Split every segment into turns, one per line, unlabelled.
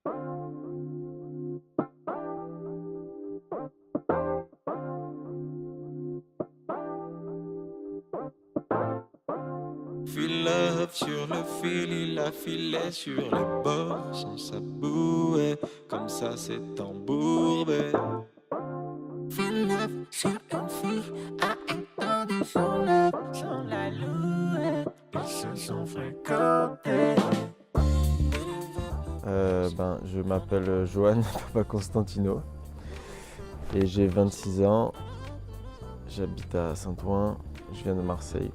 Feel love sur le fil, il a filé sur le bord sans sabouet, comme ça c'est embourbé. Feel love sur une fille a étendu son love sans la louer, ils se sont fréquentés.
Je m'appelle Johan Papa Constantino et j'ai 26 ans. J'habite à Saint-Ouen, je viens de Marseille.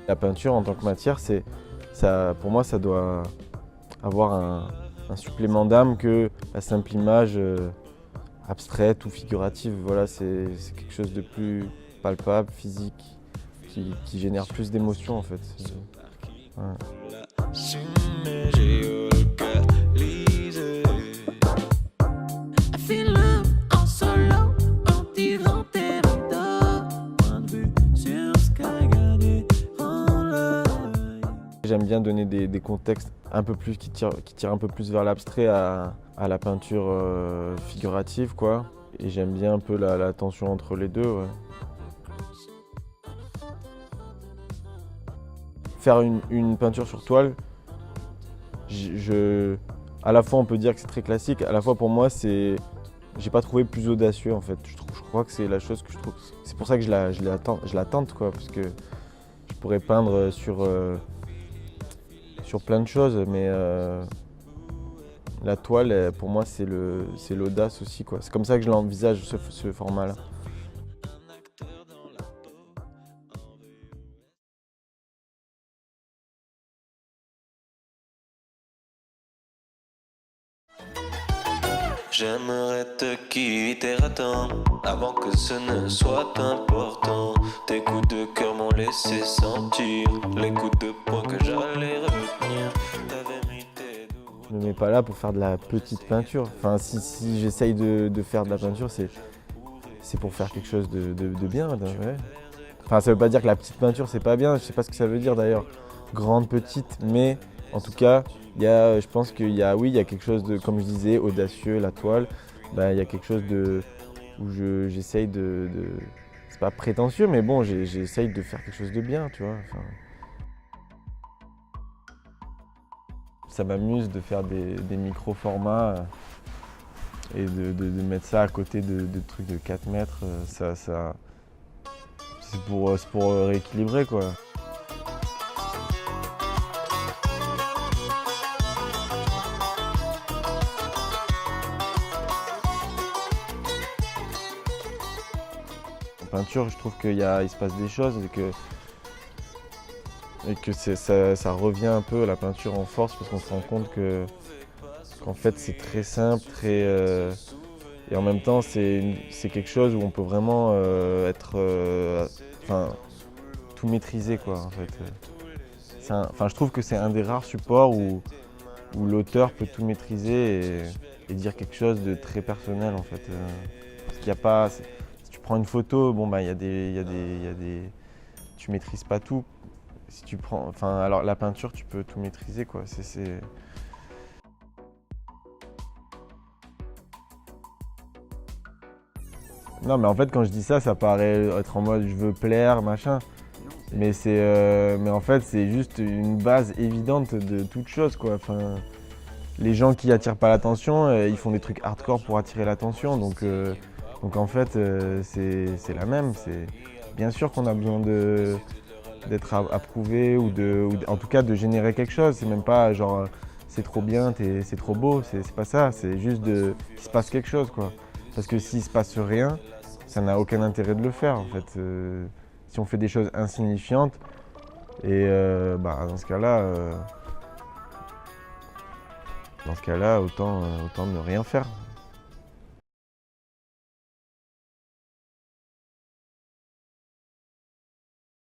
La peinture en tant que matière, pour moi, ça doit avoir un supplément d'âme que la simple image abstraite ou figurative. Voilà, c'est quelque chose de plus palpable, physique, qui génère plus d'émotions en fait. Ouais. J'aime bien donner des contextes un peu plus qui tirent un peu plus vers l'abstrait à la peinture figurative, quoi. Et j'aime bien un peu la tension entre les deux. Ouais. Faire une peinture sur toile, à la fois on peut dire que c'est très classique, à la fois pour moi j'ai pas trouvé plus audacieux en fait. Je crois que c'est la chose que je trouve. C'est pour ça que je la tente, quoi, parce que je pourrais peindre sur plein de choses, mais la toile, pour moi, c'est l'audace aussi, quoi. C'est comme ça que je l'envisage, ce format-là.
J'aimerais te quitter à temps, avant que ce ne soit important. Tes coups de cœur m'ont laissé sentir les coups de poing que j'allais retenir. T'avais mis tes doigts.
Je ne me mets pas là pour faire de la petite peinture. Enfin, si j'essaye de faire de la peinture, c'est pour faire quelque chose de bien. Ouais. Enfin, ça veut pas dire que la petite peinture, c'est pas bien. Je sais pas ce que ça veut dire d'ailleurs. Grande, petite, mais en tout cas, je pense qu'il y a quelque chose de, comme je disais, audacieux, la toile. Il y a quelque chose où j'essaye c'est pas prétentieux, mais bon, j'essaye de faire quelque chose de bien, tu vois. Enfin, ça m'amuse de faire des micro-formats et de mettre ça à côté de trucs de 4 mètres. C'est pour rééquilibrer, quoi. En peinture, je trouve il se passe des choses et que ça revient un peu à la peinture en force parce qu'on se rend compte qu'en fait c'est très simple, et en même temps c'est quelque chose où on peut vraiment tout maîtriser, quoi, en fait. Je trouve que c'est un des rares supports où l'auteur peut tout maîtriser et dire quelque chose de très personnel, en fait. Parce qu'il y a pas, si tu prends une photo, bon il y a des, tu maîtrises pas tout. Si tu prends, alors la peinture, tu peux tout maîtriser, quoi. Non, mais en fait, quand je dis ça, ça paraît être en mode je veux plaire, machin. Mais mais en fait, c'est juste une base évidente de toute chose, quoi. Enfin, les gens qui attirent pas l'attention, ils font des trucs hardcore pour attirer l'attention. Donc en fait, c'est la même. Bien sûr qu'on a besoin d'être approuvé ou en tout cas de générer quelque chose. C'est même pas genre c'est trop bien, c'est trop beau. C'est pas ça. C'est juste qu'il se passe quelque chose, quoi. Parce que s'il se passe rien, ça n'a aucun intérêt de le faire, en fait. Si on fait des choses insignifiantes, et dans ce cas-là, autant ne rien faire.